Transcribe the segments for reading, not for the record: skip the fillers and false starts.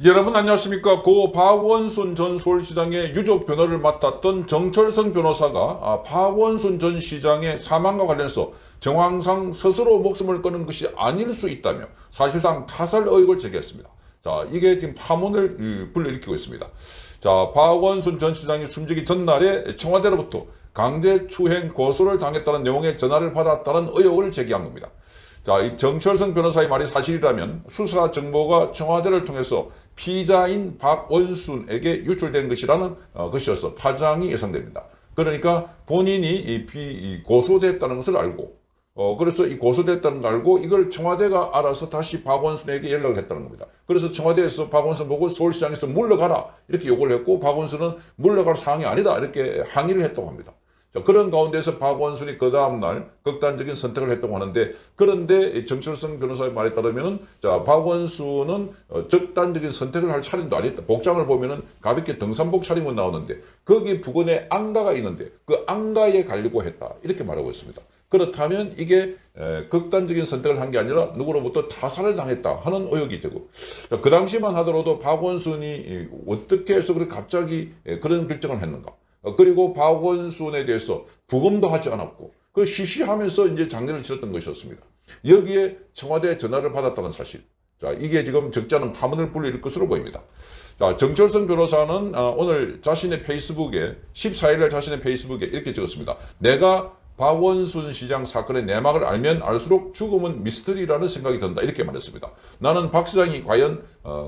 여러분 안녕하십니까. 고 박원순 전 서울시장의 유족 변호를 맡았던 정철성 변호사가 박원순 전 시장의 사망과 관련해서 정황상 스스로 목숨을 끊은 것이 아닐 수 있다며 사실상 타살 의혹을 제기했습니다. 자, 이게 지금 파문을 불러일으키고 있습니다. 자, 박원순 전 시장이 숨지기 전날에 청와대로부터 강제추행 고소를 당했다는 내용의 전화를 받았다는 의혹을 제기한 겁니다. 자, 이 정철성 변호사의 말이 사실이라면 수사 정보가 청와대를 통해서 피자인 박원순에게 유출된 것이라는 것이어서 파장이 예상됩니다. 그러니까 본인이 고소됐다는 것을 알고, 그래서 이 고소됐다는 걸 알고 이걸 청와대가 알아서 다시 박원순에게 연락을 했다는 겁니다. 그래서 청와대에서 박원순 보고 서울시장에서 물러가라 이렇게 요구를 했고, 박원순은 물러갈 사항이 아니다 이렇게 항의를 했다고 합니다. 자, 그런 가운데서 박원순이 그 다음날 극단적인 선택을 했다고 하는데, 그런데 정철성 변호사의 말에 따르면 박원순은 적단적인 선택을 할 차림도 아니었다. 복장을 보면 가볍게 등산복 차림은 나오는데 거기 부근에 안가가 있는데 그 안가에 가려고 했다 이렇게 말하고 있습니다. 그렇다면 이게 극단적인 선택을 한 게 아니라 누구로부터 타살을 당했다 하는 의혹이 되고, 그 당시만 하더라도 박원순이 어떻게 해서 그렇게 갑자기 그런 결정을 했는가, 그리고 박원순에 대해서 부검도 하지 않았고 그 쉬쉬하면서 이제 장례를 치렀던 것이었습니다. 여기에 청와대 전화를 받았다는 사실, 자, 이게 지금 적지 않은 파문을 불러일으킬 것으로 보입니다. 자, 정철성 변호사는 오늘 자신의 페이스북에 14일날 자신의 페이스북에 이렇게 적었습니다. 내가 박원순 시장 사건의 내막을 알면 알수록 죽음은 미스터리라는 생각이 든다 이렇게 말했습니다. 나는 박 시장이 과연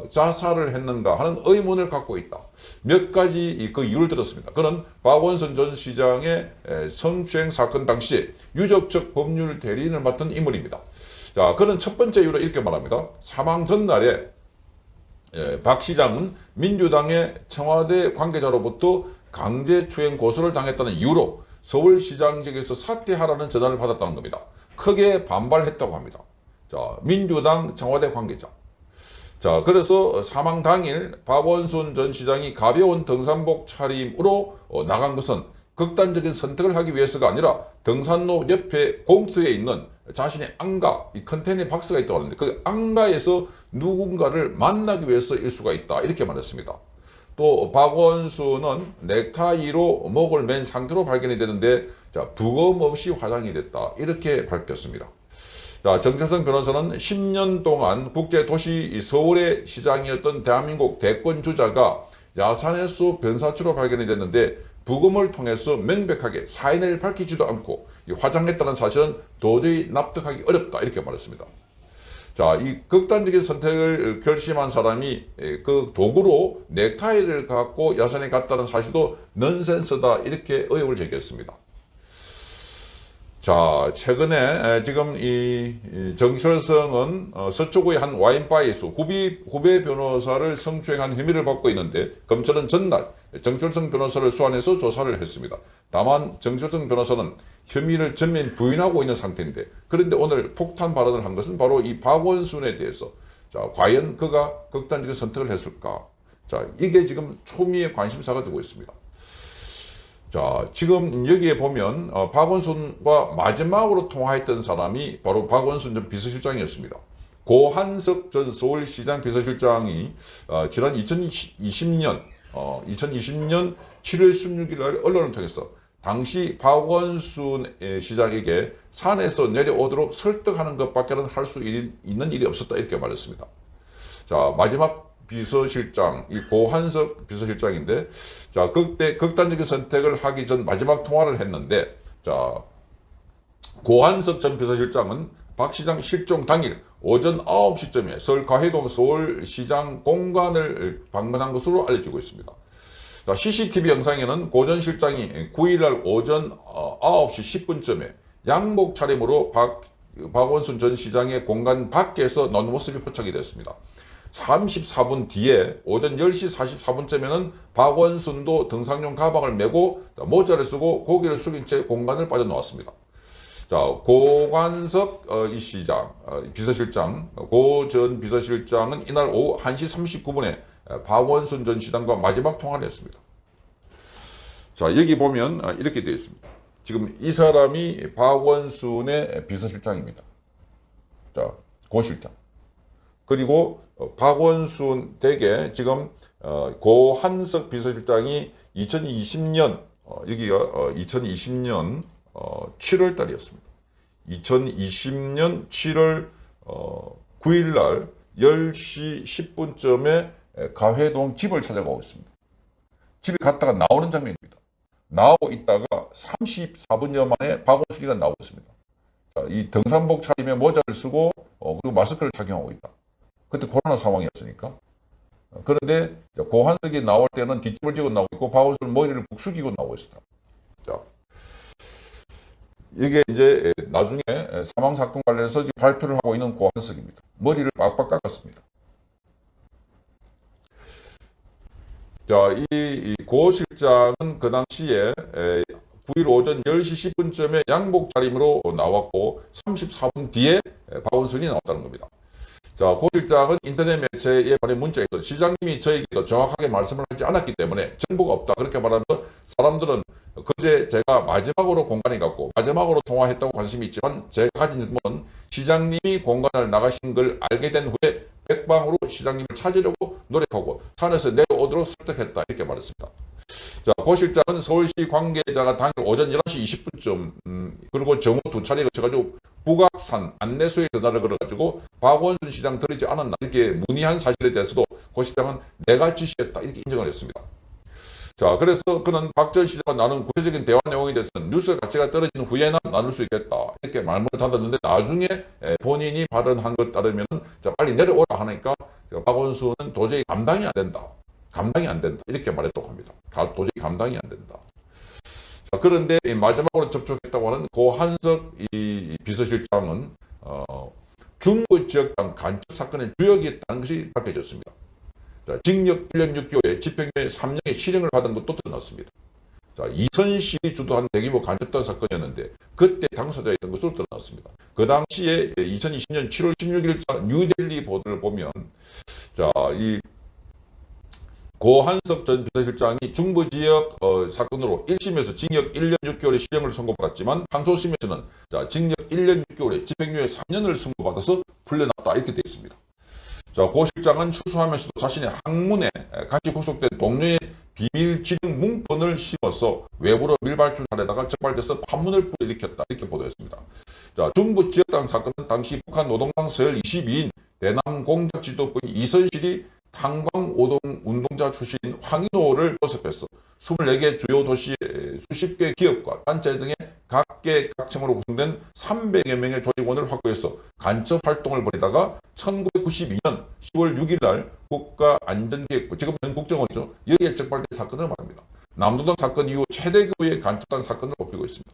자살을 했는가 하는 의문을 갖고 있다. 몇 가지 그 이유를 들었습니다. 그는 박원순 전 시장의 성추행 사건 당시에 유적적 법률 대리인을 맡은 인물입니다. 자, 그는 첫 번째 이유로 이렇게 말합니다. 사망 전날에 박 시장은 민주당의 청와대 관계자로부터 강제추행 고소를 당했다는 이유로 서울시장직에서 사퇴하라는 전화를 받았다는 겁니다. 크게 반발했다고 합니다. 자, 민주당 청와대 관계자. 자, 그래서 사망 당일 박원순 전 시장이 가벼운 등산복 차림으로 나간 것은 극단적인 선택을 하기 위해서가 아니라 등산로 옆에 공터에 있는 자신의 안가, 이 컨테이너 박스가 있다고 하는데 그 안가에서 누군가를 만나기 위해서일 수가 있다 이렇게 말했습니다. 또 박원순은 넥타이로 목을 맨 상태로 발견이 되는데, 자, 부검 없이 화장이 됐다 이렇게 밝혔습니다. 자, 정철성 변호사는 10년 동안 국제도시 서울의 시장이었던 대한민국 대권 주자가 야산에서 변사체로 발견이 됐는데 부검을 통해서 명백하게 사인을 밝히지도 않고 화장했다는 사실은 도저히 납득하기 어렵다 이렇게 말했습니다. 자, 이 극단적인 선택을 결심한 사람이 그 도구로 넥타이를 갖고 야산에 갔다는 사실도 넌센스다 이렇게 의혹을 제기했습니다. 자, 최근에 지금 이 정철성은 서초구의 한 와인바에서 후배 변호사를 성추행한 혐의를 받고 있는데 검찰은 전날 정철성 변호사를 소환해서 조사를 했습니다. 다만 정철성 변호사는 혐의를 전면 부인하고 있는 상태인데, 그런데 오늘 폭탄 발언을 한 것은 바로 이 박원순에 대해서, 자, 과연 그가 극단적인 선택을 했을까? 자, 이게 지금 초미의 관심사가 되고 있습니다. 자, 지금 여기에 보면 박원순과 마지막으로 통화했던 사람이 바로 박원순 전 비서실장이었습니다. 고한석 전 서울시장 비서실장이 지난 2020년 7월 16일 날 언론을 통해서 당시 박원순 시장에게 산에서 내려오도록 설득하는 것밖에는 할 수 있는 일이 없었다 이렇게 말했습니다. 자, 마지막 비서실장, 이 고한석 비서실장인데, 자, 그때 극단적인 선택을 하기 전 마지막 통화를 했는데, 자, 고한석 전 비서실장은 박 시장 실종 당일 오전 9시쯤에 서울 가해동 서울시장 공관을 방문한 것으로 알려지고 있습니다. 자, CCTV 영상에는 고 전 실장이 9일날 오전 9시 10분쯤에 양복 차림으로 박원순 전 시장의 공간 밖에서 나온 모습이 포착이 됐습니다. 34분 뒤에 오전 10시 44분쯤에는 박원순도 등산용 가방을 메고 모자를 쓰고 고개를 숙인 채 공간을 빠져나왔습니다. 자, 고관석 이 시장, 비서실장, 고 전 비서실장은 이날 오후 1시 39분에 박원순 전 시장과 마지막 통화를 했습니다. 자, 여기 보면 이렇게 되어 있습니다. 지금 이 사람이 박원순의 비서실장입니다. 자, 고 실장. 그리고 박원순 댁에 지금 고한석 비서실장이 2020년 여기가 2020년 7월 달이었습니다. 2020년 7월 9일 날 10시 10분쯤에 가회동 집을 찾아가고 있습니다. 집에 갔다가 나오는 장면입니다. 나오고 있다가 34분여 만에 박원순이가 나오고 있습니다. 자, 이 등산복 차림에 모자를 쓰고 그리고 마스크를 착용하고 있다. 그때 코로나 상황이었으니까. 그런데 고한석이 나올 때는 뒷집을 지고 나오고 있고 박원순은 머리를 북숙이고 나오고 있었다. 자, 이게 이제 나중에 사망 사건 관련해서 지금 발표를 하고 있는 고한석입니다. 머리를 빡빡 깎았습니다. 자, 이 고 실장은 그 당시에 9일 오전 10시 10분쯤에 양복 차림으로 나왔고 34분 뒤에 박원순이 나왔다는 겁니다. 자, 고 실장은 인터넷 매체에 보낸 문자에서 시장님이 저에게 정확하게 말씀을 하지 않았기 때문에 정보가 없다 그렇게 말하면서 사람들은 그제 제가 마지막으로 공간에 갔고 마지막으로 통화했다고 관심이 있지만 제가 가진 정보는 시장님이 공간을 나가신 걸 알게 된 후에 백방으로 시장님을 찾으려고 노력하고 산에서 내려오도록 설득했다 이렇게 말했습니다. 자, 고 실장은 서울시 관계자가 당일 오전 11시 20분쯤 그리고 정오 두 차례 거쳐가지고 북악산 안내소에 전화를 걸어가지고 박원순 시장 들리지 않았나 이렇게 문의한 사실에 대해서도 고 실장은 내가 지시했다 이렇게 인정을 했습니다. 자, 그래서 그는 박 전 시장과 나눈 구체적인 대화 내용에 대해서는 뉴스 가치가 떨어진 후에나 나눌 수 있겠다 이렇게 말문을 닫았는데 나중에 본인이 발언한 것 따르면 자, 빨리 내려오라 하니까 박원순은 도저히 감당이 안 된다. 감당이 안 된다. 이렇게 말했다고 합니다. 도저히 감당이 안 된다. 자, 그런데 마지막으로 접촉했다고 하는 고한석 이 비서실장은 중부 지역당 간첩 사건의 주역이었다는 것이 밝혀졌습니다. 자, 징역 1년 6개월에 집행유예 3년의 실형을 받은 것도 드러났습니다. 자, 이선실이 주도한 대규모 간첩단 사건이었는데 그때 당사자였던 것으로 드러났습니다. 그 당시에 2020년 7월 16일자 뉴델리 보도를 보면 자, 이 고한석 전 비서실장이 중부지역 사건으로 1심에서 징역 1년 6개월의 실형을 선고받았지만 항소심에서는 자, 징역 1년 6개월에 집행유예 3년을 선고받아서 풀려났다 이렇게 되어 있습니다. 자, 고 실장은 추수하면서도 자신의 학문에 같이 구속된 동료의 비밀 진행 문건을 심어서 외부로 밀발출하려다가 적발돼서 파문을 불러일으켰다 이렇게 보도했습니다. 자, 중부 지역당 사건은 당시 북한 노동당 서열 22인 대남 공작 지도부인 이선실이 탄광 운동자 출신 황인호를 모집해서 24개 주요 도시 수십 개 기업과 단체 등의 각계 각층으로 구성된 300여 명의 조직원을 확보해서 간첩 활동을 벌이다가 1992년 10월 6일 날 국가안전기획부, 지금은 국정원이죠. 여기에 적발된 사건을 말합니다. 남도당 사건 이후 최대 규모의 간첩단 사건을 꼽히고 있습니다.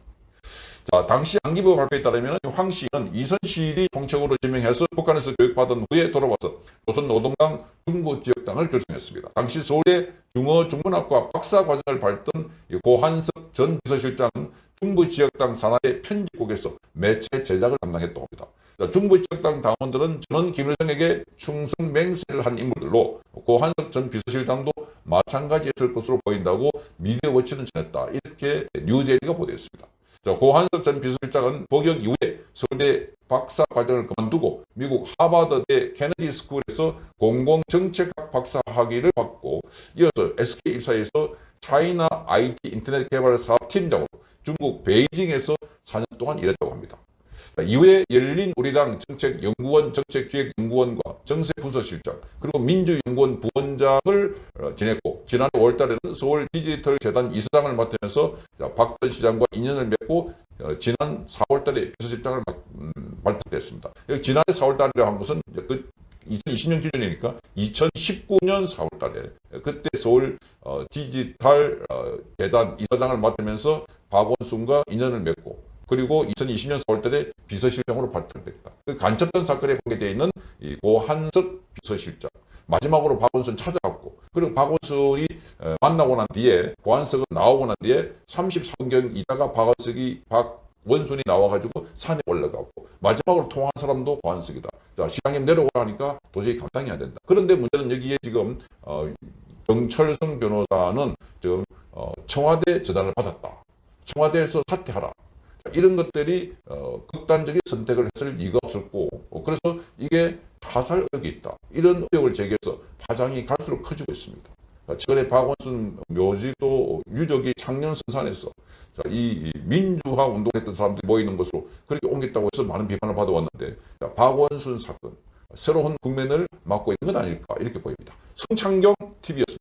자, 당시 안기부 발표에 따르면 황 씨는 이선실이 총책으로 지명해서 북한에서 교육받은 후에 돌아와서 조선노동당 중부지역당을 결성했습니다. 당시 서울대 중어중문학과 박사과정을 밟던 고한석 전 비서실장은 중부지역당 산하의 편집국에서 매체 제작을 담당했다고 합니다. 자, 중부지역당 당원들은 전원 김일성에게 충성 맹세를 한 인물들로 고한석 전 비서실장도 마찬가지였을 것으로 보인다고 미디어워치는 전했다. 이렇게 뉴데일리가 보도했습니다. 자, 고한석 전 비서실장은 복역 이후에 서울대 박사 과정을 그만두고 미국 하버드대 케네디 스쿨에서 공공정책학 박사 학위를 받고 이어서 SK 입사해서 차이나 IT 인터넷 개발 사업 팀장으로 중국 베이징에서 4년 동안 일했다고 합니다. 이후에 열린 우리당 정책연구원 정책기획연구원과 정세부서실장 그리고 민주연구원 부원장을 지냈고 지난해 5월달에는 서울 디지털재단 이사장을 맡으면서 박 전 시장과 인연을 맺고 지난 4월달에 비서실장을 발탁됐습니다. 지난해 4월달이라고 한 것은 그 2020년 기준이니까 2019년 4월달에 그때 서울 디지털 재단 이사장을 맡으면서 박원순과 인연을 맺고 그리고 2020년 4월달에 비서실장으로 발탁됐다. 그 간첩단 사건에 관계되어 있는 이 고한석 비서실장. 마지막으로 박원순 찾아갔고 그리고 박원순이 만나고 난 뒤에 고한석은 나오고 난 뒤에 34분경 있다가 박원순이 나와가지고 산에 올라가고 마지막으로 통화한 사람도 고한석이다. 자, 시장님 내려오라니까 도저히 감당이 안 된다. 그런데 문제는 여기에 지금 정철성 변호사는 지금 청와대 전화를 받았다. 청와대에서 사퇴하라. 이런 것들이 극단적인 선택을 했을 리가 없었고 그래서 이게 자살 의혹이 있다. 이런 의혹을 제기해서 파장이 갈수록 커지고 있습니다. 최근에 박원순 묘지도 유족이 창녕 선산에서 이 민주화 운동했던 사람들이 모이는 것으로 그렇게 옮겼다고 해서 많은 비판을 받아왔는데 박원순 사건 새로운 국면을 맞고 있는 건 아닐까 이렇게 보입니다. 성창경 TV였습니다.